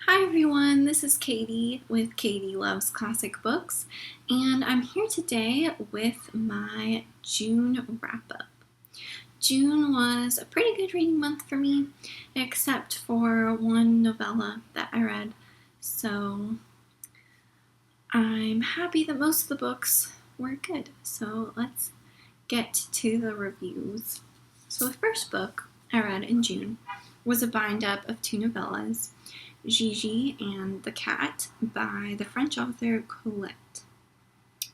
Hi everyone, this is Katie with Katie Loves Classic Books, and I'm here today with my June wrap-up. June was a pretty good reading month for me, except for one novella that I read, so I'm happy that most of the books were good. So let's get to the reviews. So the first book I read in June was a bind-up of two novellas, Gigi and The Cat by the French author Colette.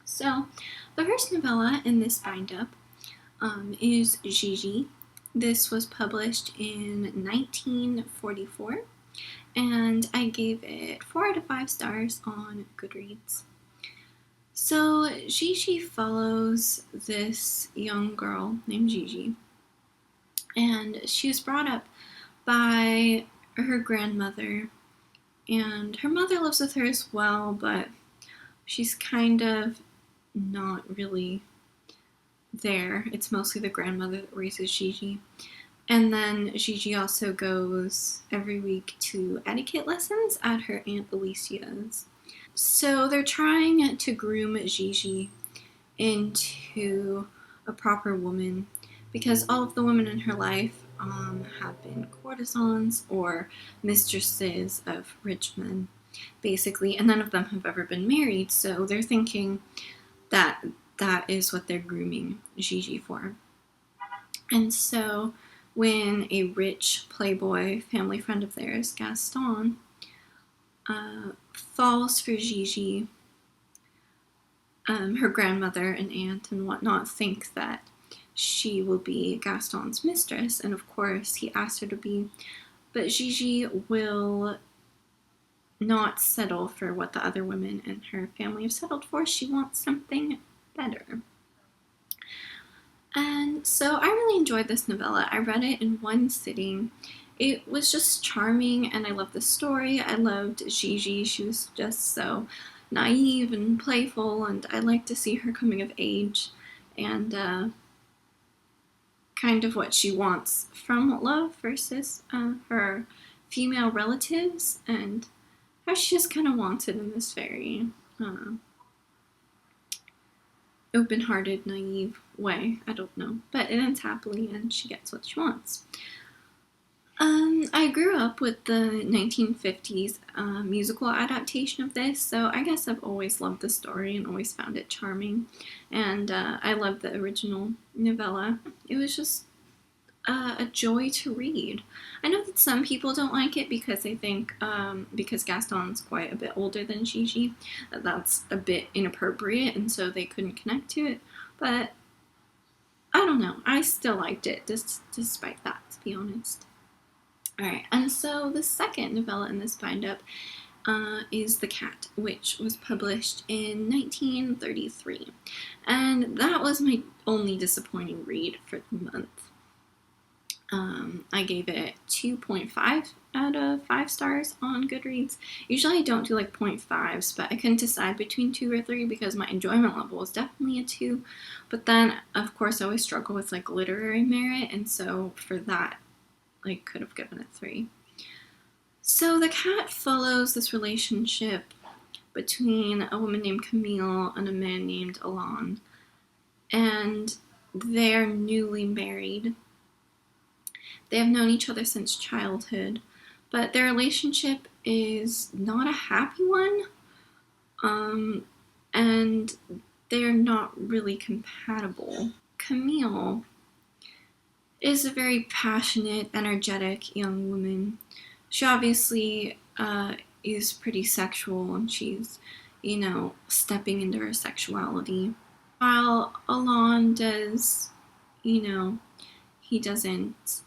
So the first novella in this bind-up is Gigi. This was published in 1944, and I gave it 4 out of 5 stars on Goodreads. So Gigi follows this young girl named Gigi, and she was brought up by her grandmother, and her mother lives with her as well, but she's kind of not really there. It's mostly the grandmother that raises Gigi. And then Gigi also goes every week to etiquette lessons at her Aunt Alicia's. So they're trying to groom Gigi into a proper woman because all of the women in her life have been courtesans or mistresses of rich men, basically, and none of them have ever been married, so they're thinking that that is what they're grooming Gigi for. And so when a rich playboy family friend of theirs, Gaston, falls for Gigi, her grandmother and aunt and whatnot think that she will be Gaston's mistress, and of course he asked her to be, but Gigi will not settle for what the other women in her family have settled for. She wants something better. And so I really enjoyed this novella. I read it in one sitting. It was just charming, and I loved the story. I loved Gigi. She was just so naive and playful, and I liked to see her coming of age and kind of what she wants from love versus her female relatives, and how she just kind of wants it in this very open-hearted, naive way. I don't know, but it ends happily, and she gets what she wants. I grew up with the 1950s musical adaptation of this, so I guess I've always loved the story and always found it charming, and I loved the original novella. It was just a joy to read. I know that some people don't like it because they think because Gaston's quite a bit older than Gigi, that's a bit inappropriate, and so they couldn't connect to it, but I don't know. I still liked it, despite that, to be honest. Alright, and so the second novella in this bind-up is The Cat, which was published in 1933. And that was my only disappointing read for the month. I gave it 2.5 out of 5 stars on Goodreads. Usually I don't do like 0.5s, but I couldn't decide between 2 or 3 because my enjoyment level was definitely a 2. But then, of course, I always struggle with like literary merit, and so for that, I could have given it 3. So The Cat follows this relationship between a woman named Camille and a man named Alain, and they're newly married. They have known each other since childhood, but their relationship is not a happy one, and they're not really compatible. Camille is a very passionate, energetic young woman. She obviously is pretty sexual, and she's, stepping into her sexuality. While Alain does, he doesn't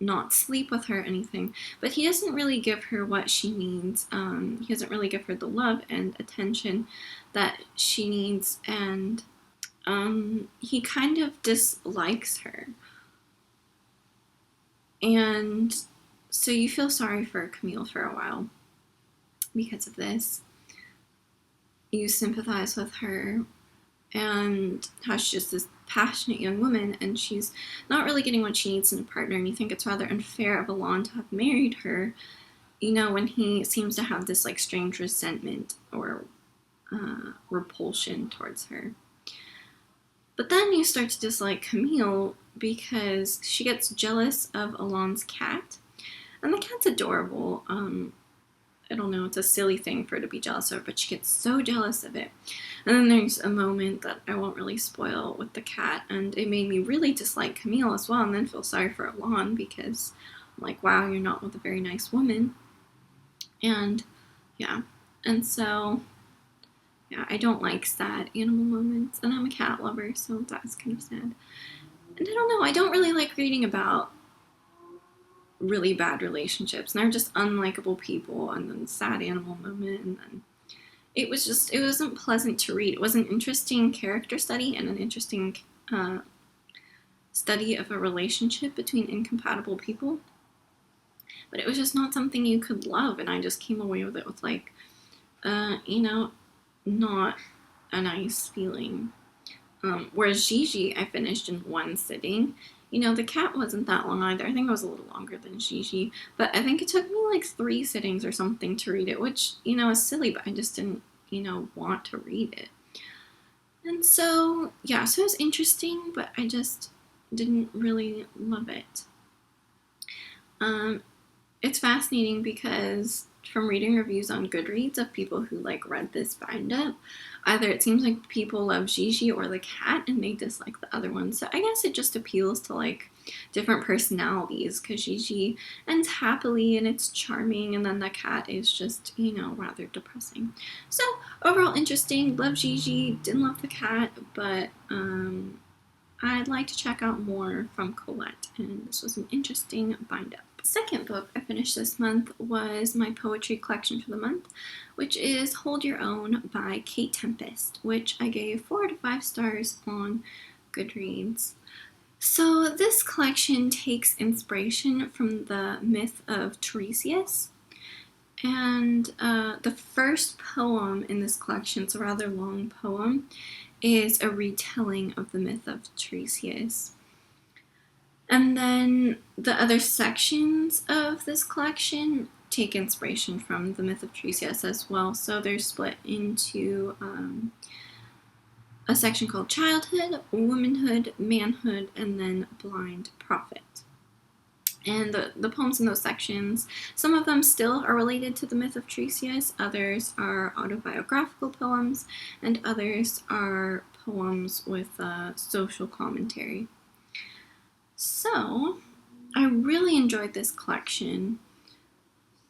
not sleep with her or anything, but he doesn't really give her what she needs. He doesn't really give her the love and attention that she needs, and he kind of dislikes her. And so you feel sorry for Camille for a while because of this. You sympathize with her and how she's just this passionate young woman, and she's not really getting what she needs in a partner, and you think it's rather unfair of Alain to have married her, you know, when he seems to have this like strange resentment or repulsion towards her. But then you start to dislike Camille because she gets jealous of Alon's cat. And the cat's adorable. I don't know, it's a silly thing for her to be jealous of, but she gets so jealous of it. And then there's a moment that I won't really spoil with the cat, and it made me really dislike Camille as well, and then feel sorry for Alon because I'm like, wow, you're not with a very nice woman. And yeah, and so yeah, I don't like sad animal moments, and I'm a cat lover, so that's kind of sad. And I don't know, I don't really like reading about really bad relationships, and they're just unlikable people, and then sad animal moment, and then it wasn't pleasant to read. It was an interesting character study and an interesting study of a relationship between incompatible people, but it was just not something you could love, and I just came away with it with like, you know, not a nice feeling. Whereas Gigi, I finished in one sitting. You know, the cat wasn't that long either. I think it was a little longer than Gigi, but I think it took me like 3 sittings or something to read it, which, you know, is silly, but I just didn't, you know, want to read it. And so, yeah, so it was interesting, but I just didn't really love it. It's fascinating because from reading reviews on Goodreads of people who like read this bind up, either it seems like people love Gigi or the cat and they dislike the other one. So I guess it just appeals to like different personalities, because Gigi ends happily and it's charming, and then the cat is just, you know, rather depressing. So overall interesting. Love Gigi, didn't love the cat, but I'd like to check out more from Colette, and this was an interesting bind up. The second book I finished this month was my poetry collection for the month, which is Hold Your Own by Tempest, which I gave 4 to 5 stars on Goodreads. So this collection takes inspiration from the myth of Tiresias, and the first poem in this collection, it's a rather long poem, is a retelling of the myth of Tiresias. And then the other sections of this collection take inspiration from the myth of Tiresias as well. So they're split into a section called Childhood, Womanhood, Manhood, and then Blind Prophet. And the poems in those sections, some of them still are related to the myth of Tiresias, others are autobiographical poems, and others are poems with social commentary. So, I really enjoyed this collection.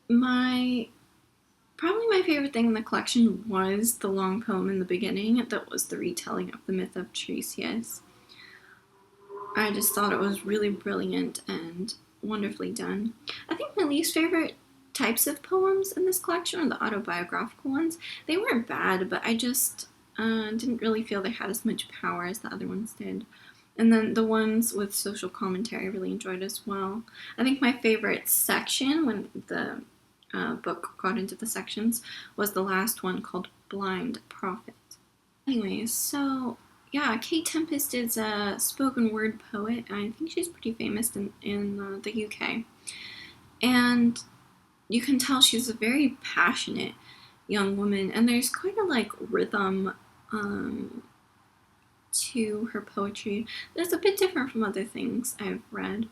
Probably my favorite thing in the collection was the long poem in the beginning that was the retelling of the myth of Tiresias. I just thought it was really brilliant and wonderfully done. I think my least favorite types of poems in this collection are the autobiographical ones. They weren't bad, but I just didn't really feel they had as much power as the other ones did. And then the ones with social commentary I really enjoyed as well. I think my favorite section, when the book got into the sections, was the last one called Blind Prophet. Anyways, so yeah, Tempest is a spoken word poet. I think she's pretty famous in the UK. And you can tell she's a very passionate young woman, and there's quite a like rhythm to her poetry that's a bit different from other things I've read.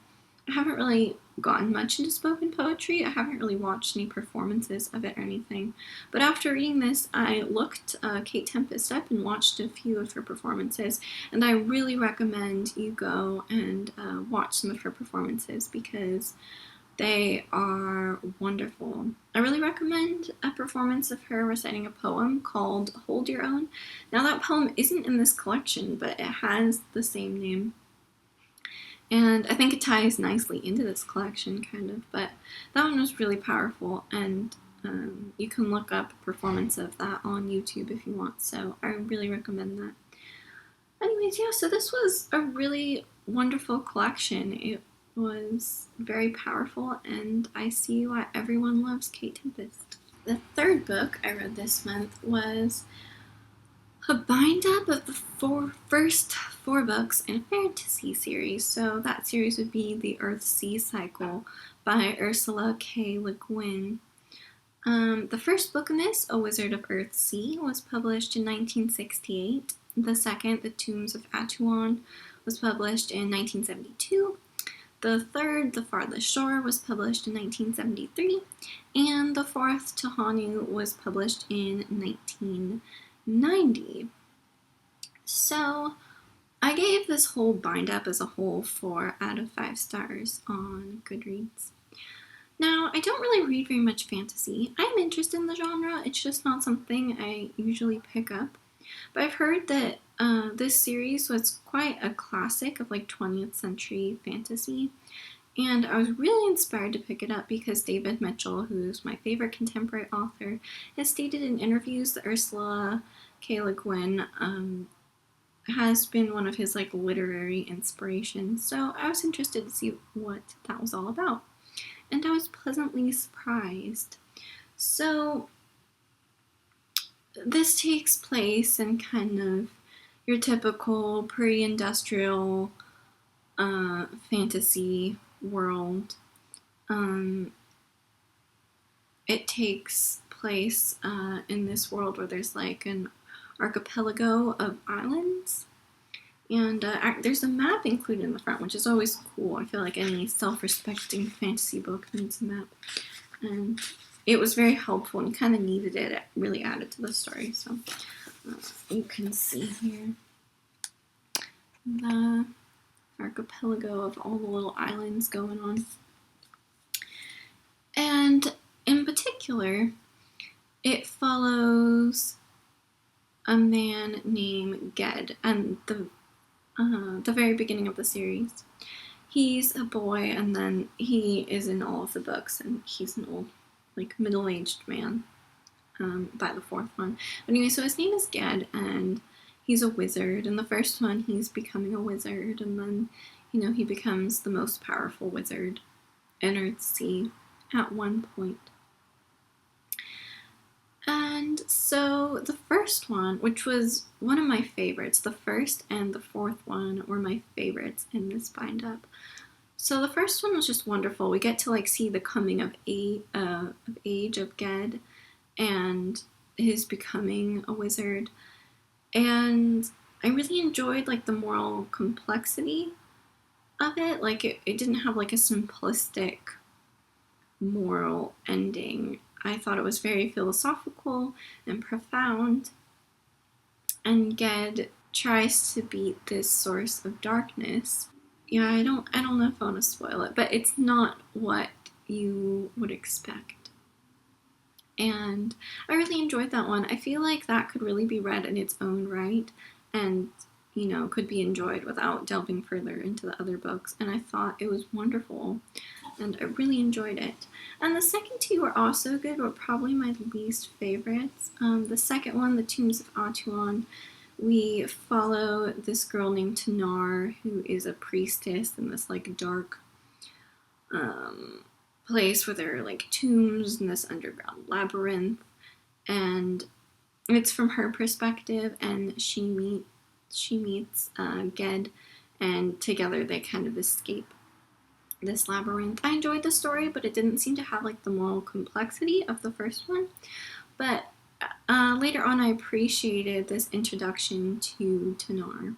I haven't really gotten much into spoken poetry. I haven't really watched any performances of it or anything. But after reading this, I looked Tempest up and watched a few of her performances, and I really recommend you go and watch some of her performances because they are wonderful. I really recommend a performance of her reciting a poem called Hold Your Own. Now that poem isn't in this collection, but it has the same name. And I think it ties nicely into this collection, kind of. But that one was really powerful, and you can look up a performance of that on YouTube if you want. So I really recommend that. Anyways, yeah, so this was a really wonderful collection. It was very powerful, and I see why everyone loves Tempest. The third book I read this month was a bind up of the first 4 books in a fantasy series. So that series would be the Earthsea Cycle by Ursula K. Le Guin. The first book in this, A Wizard of Earthsea, was published in 1968. The second, The Tombs of Atuan, was published in 1972. The third, The Farthest Shore, was published in 1973. And the fourth, Tahanu, was published in 1990. So I gave this whole bind-up as a whole 4 out of 5 stars on Goodreads. Now, I don't really read very much fantasy. I'm interested in the genre, it's just not something I usually pick up. But I've heard that this series was quite a classic of like 20th century fantasy. And I was really inspired to pick it up because David Mitchell, who's my favorite contemporary author, has stated in interviews that Ursula K. Le Guin has been one of his like literary inspirations. So I was interested to see what that was all about. And I was pleasantly surprised. So this takes place in kind of your typical pre-industrial fantasy world. It takes place in this world where there's like an archipelago of islands. And there's a map included in the front, which is always cool. I feel like any self-respecting fantasy book needs a map. And it was very helpful and kind of needed it. It really added to the story. So you can see here the archipelago of all the little islands going on. And in particular, it follows a man named Ged, and the very beginning of the series. He's a boy, and then he is in all of the books, and he's an old, like, middle-aged man by the fourth one. But anyway, so his name is Ged, and he's a wizard. In the first one, he's becoming a wizard, and then, you know, he becomes the most powerful wizard in Earthsea at one point. And so the first one, which was one of my favorites, the first and the fourth one were my favorites in this bind-up. So the first one was just wonderful. We get to like see the coming of age of Ged and his becoming a wizard. And I really enjoyed like the moral complexity of it. Like it didn't have like a simplistic moral ending. I thought it was very philosophical and profound. And Ged tries to beat this source of darkness. Yeah, I don't know if I want to spoil it, but it's not what you would expect. And I really enjoyed that one. I feel like that could really be read in its own right and, you know, could be enjoyed without delving further into the other books. And I thought it was wonderful. And I really enjoyed it. And the second two were also good, but probably my least favorites. The second one, The Tombs of Atuan, we follow this girl named Tanar, who is a priestess in this like dark place where there are like tombs in this underground labyrinth. And it's from her perspective, and she meets Ged, and together they kind of escape this labyrinth. I enjoyed the story, but it didn't seem to have like the moral complexity of the first one. But later on, I appreciated this introduction to Tanar.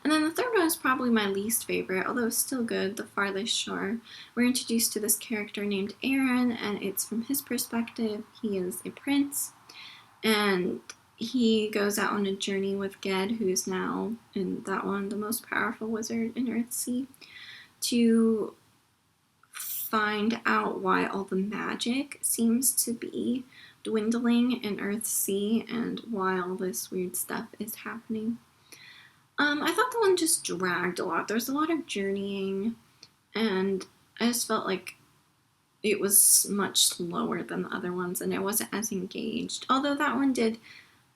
And then the third one is probably my least favorite, although it's still good, The Farthest Shore. We're introduced to this character named Aaron, and it's from his perspective. He is a prince, and he goes out on a journey with Ged, who is now, in that one, the most powerful wizard in Earthsea, to find out why all the magic seems to be dwindling in Earthsea and why all this weird stuff is happening. I thought the one just dragged a lot. There's a lot of journeying, and I just felt like it was much slower than the other ones, and I wasn't as engaged. Although that one did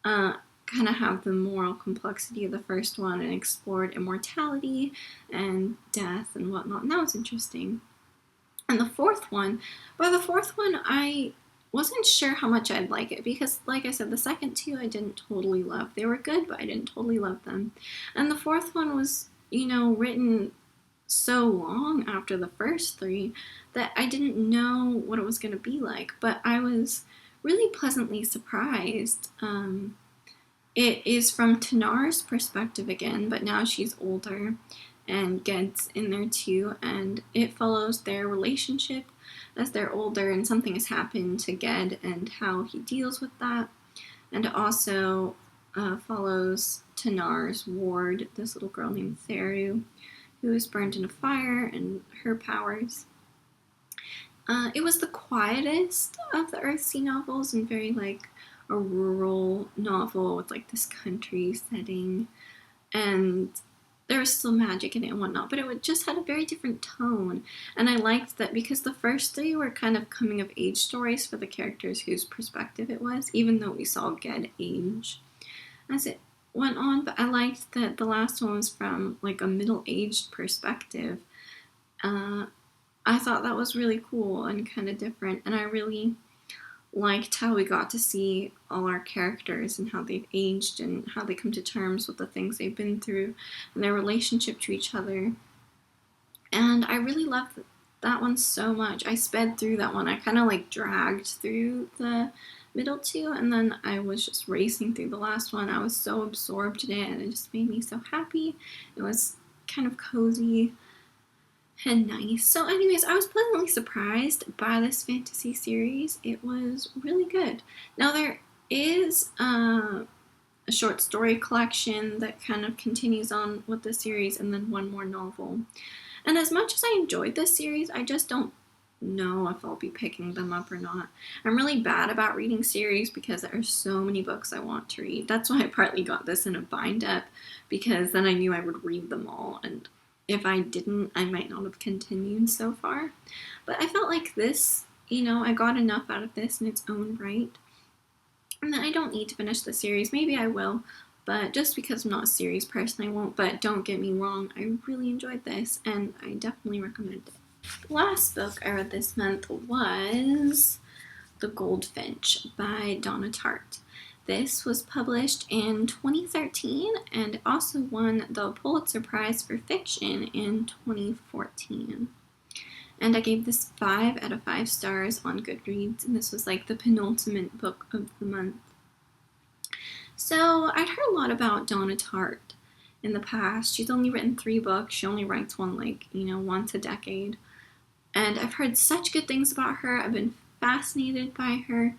kind of have the moral complexity of the first one and explored immortality and death and whatnot, and that was interesting. And the fourth one, I wasn't sure how much I'd like it because, like I said, the second two I didn't totally love. They were good, but I didn't totally love them. And the fourth one was, you know, written so long after the first three that I didn't know what it was going to be like, but I was really pleasantly surprised. It is from Tanar's perspective again, but now she's older and Ged's in there too, and it follows their relationship as they're older and something has happened to Ged and how he deals with that, and it also follows Tanar's ward, this little girl named Theru, who was burned in a fire, and her powers. It was the quietest of the Earthsea novels and very like a rural novel with like this country setting, and there was still magic in it and whatnot, but it just had a very different tone. And I liked that because the first three were kind of coming of age stories for the characters whose perspective it was, even though we saw Ged age as it went on. But I liked that the last one was from like a middle-aged perspective. I thought that was really cool and kind of different, and I really liked how we got to see all our characters and how they've aged and how they come to terms with the things they've been through and their relationship to each other. And I really loved that one so much. I sped through that one. I kind of like dragged through the middle two, and then I was just racing through the last one. I was so absorbed in it, and it just made me so happy. It was kind of cozy and nice. So anyways, I was pleasantly surprised by this fantasy series. It was really good. Now there is a short story collection that kind of continues on with the series, and then one more novel. And as much as I enjoyed this series, I just don't know if I'll be picking them up or not. I'm really bad about reading series because there are so many books I want to read. That's why I partly got this in a bind-up, because then I knew I would read them all, and if I didn't, I might not have continued so far. But I felt like this, I got enough out of this in its own right. And then I don't need to finish the series. Maybe I will, but just because I'm not a series person, I won't. But don't get me wrong, I really enjoyed this, and I definitely recommend it. The last book I read this month was The Goldfinch by Donna Tartt. This was published in 2013 and also won the Pulitzer Prize for Fiction in 2014. And I gave this 5 out of 5 stars on Goodreads, and this was like the penultimate book of the month. So I'd heard a lot about Donna Tartt in the past. She's only written 3 books. She only writes one once a decade. And I've heard such good things about her. I've been fascinated by her,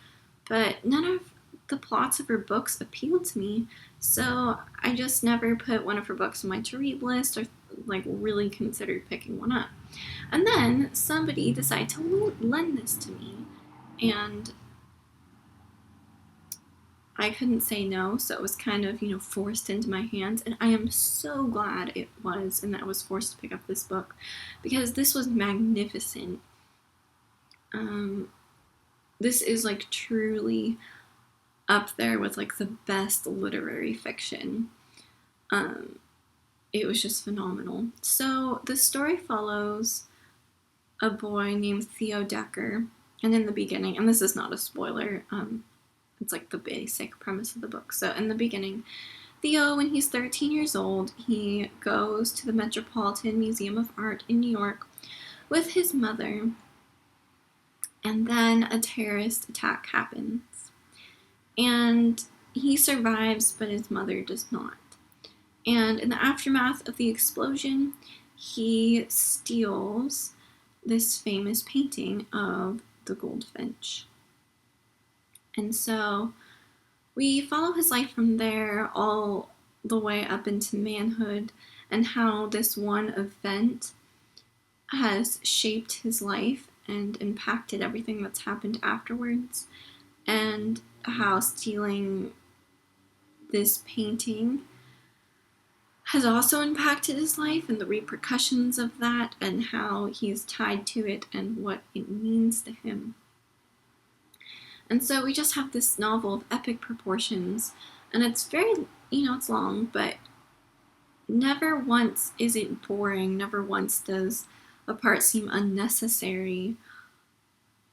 but none of the plots of her books appealed to me, so I just never put one of her books on my to-read list or really considered picking one up. And then somebody decided to lend this to me, and I couldn't say no, so it was kind of, forced into my hands, and I am so glad it was, and that I was forced to pick up this book, because this was magnificent. This is truly up there with the best literary fiction. It was just phenomenal. So the story follows a boy named Theo Decker, and in the beginning, and this is not a spoiler, it's the basic premise of the book. So in the beginning, Theo, when he's 13 years old, he goes to the Metropolitan Museum of Art in New York with his mother, and then a terrorist attack happens. And he survives, but his mother does not. And in the aftermath of the explosion, he steals this famous painting of the Goldfinch. And so we follow his life from there all the way up into manhood, and how this one event has shaped his life and impacted everything that's happened afterwards, and how stealing this painting has also impacted his life and the repercussions of that, and how he's tied to it and what it means to him. And so we just have this novel of epic proportions, and it's very, it's long, but never once is it boring, never once does a part seem unnecessary.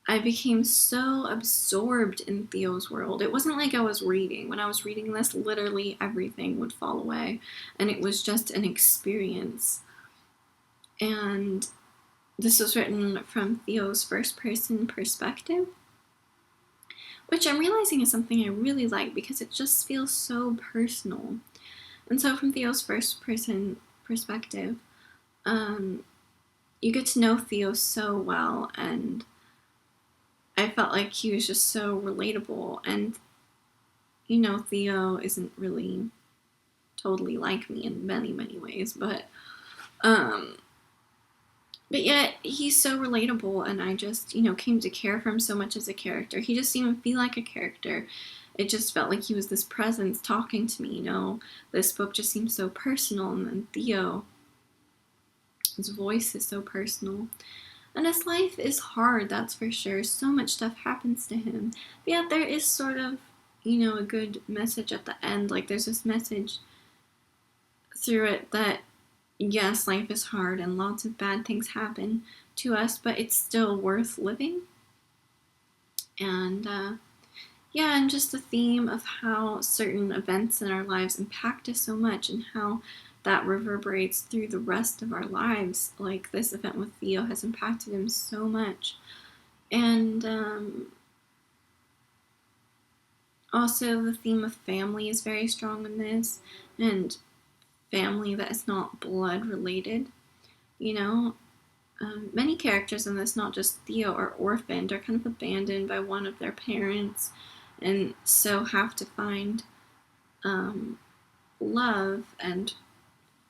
I became so absorbed in Theo's world. It wasn't like I was reading. When I was reading this, literally everything would fall away, and it was just an experience. and this was written from Theo's first-person perspective, which I'm realizing is something I really like because it just feels so personal. And so from Theo's first-person perspective, you get to know Theo so well, and I felt like he was just so relatable. And, you know, Theo isn't really totally like me in many, many ways, but yet he's so relatable, and I just, you know, came to care for him so much as a character. He just didn't even feel like a character. It just felt like he was this presence talking to me, you know. This book just seems so personal, and Theo, his voice is so personal. And his life is hard, that's for sure. So much stuff happens to him. But yet there is sort of, you know, a good message at the end. Like, there's this message through it that, yes, life is hard and lots of bad things happen to us, but it's still worth living. And, yeah, and just the theme of how certain events in our lives impact us so much, and how that reverberates through the rest of our lives. Like, this event with Theo has impacted him so much. And also the theme of family is very strong in this, and family that is not blood related. You know, many characters in this, not just Theo, are orphaned, are kind of abandoned by one of their parents, and so have to find love and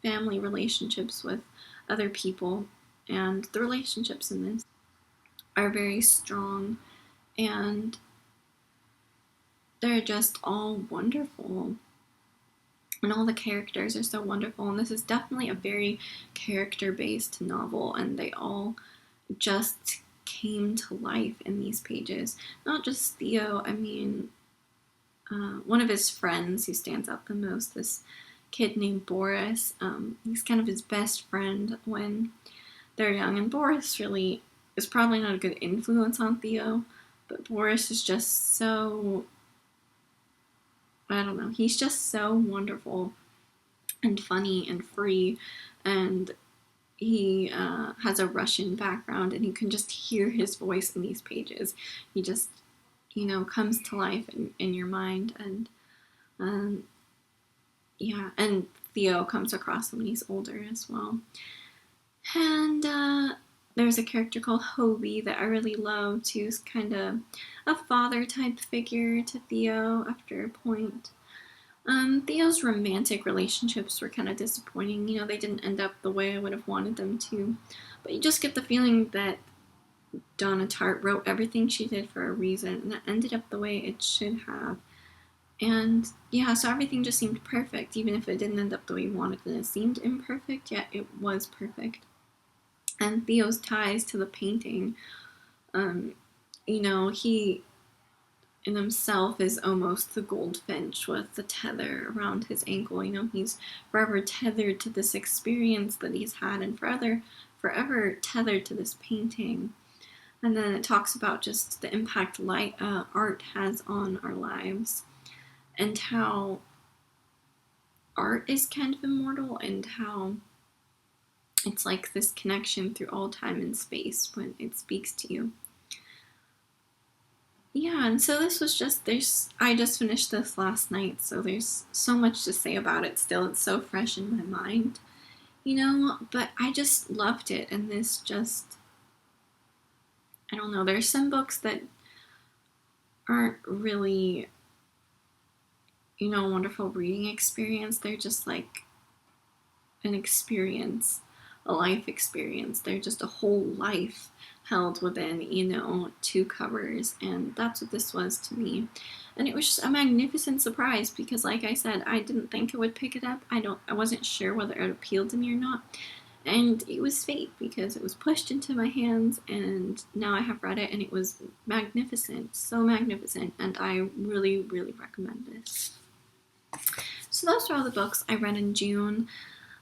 family relationships with other people. And the relationships in this are very strong, and they're just all wonderful. And all the characters are so wonderful, and this is definitely a very character-based novel, and they all just came to life in these pages. Not just Theo, I mean, one of his friends who stands out the most, this kid named Boris. He's kind of his best friend when they're young, and Boris really is probably not a good influence on Theo, but Boris is just so, I don't know, he's just so wonderful and funny and free, and he has a Russian background, and you can just hear his voice in these pages. He just, you know, comes to life in your mind, and yeah, and Theo comes across him when he's older as well. And there's a character called Hobie that I really loved, who's kind of a father-type figure to Theo after a point. Theo's romantic relationships were kind of disappointing. You know, they didn't end up the way I would have wanted them to. But you just get the feeling that Donna Tartt wrote everything she did for a reason, and it ended up the way it should have. And yeah, so everything just seemed perfect, even if it didn't end up the way you wanted, and it seemed imperfect, yet it was perfect. And Theo's ties to the painting, you know, he in himself is almost the Goldfinch with the tether around his ankle. You know, he's forever tethered to this experience that he's had, and forever tethered to this painting. And then it talks about just the impact art has on our lives, and how art is kind of immortal, and how it's like this connection through all time and space when it speaks to you. Yeah, and so this was just, I just finished this last night, so there's so much to say about it still. It's so fresh in my mind, you know, but I just loved it, and this just, I don't know, there's some books that aren't really, you know, a wonderful reading experience. They're just like an experience, a life experience. They're just a whole life held within, you know, 2 covers, and that's what this was to me. And it was just a magnificent surprise, because like I said, I didn't think I would pick it up. I wasn't sure whether it appealed to me or not, and it was fate, because it was pushed into my hands, and now I have read it, and it was magnificent, so magnificent, and I really, really recommend this. So those are all the books I read in June.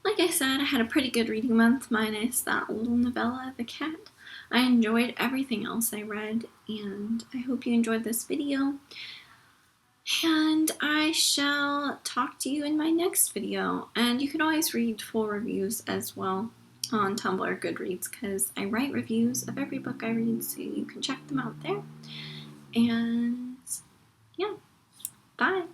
Like I said, I had a pretty good reading month, minus that little novella, The Cat. I enjoyed everything else I read, and I hope you enjoyed this video. And I shall talk to you in my next video. And you can always read full reviews as well on Tumblr Goodreads because I write reviews of every book I read, so you can check them out there. And yeah, bye!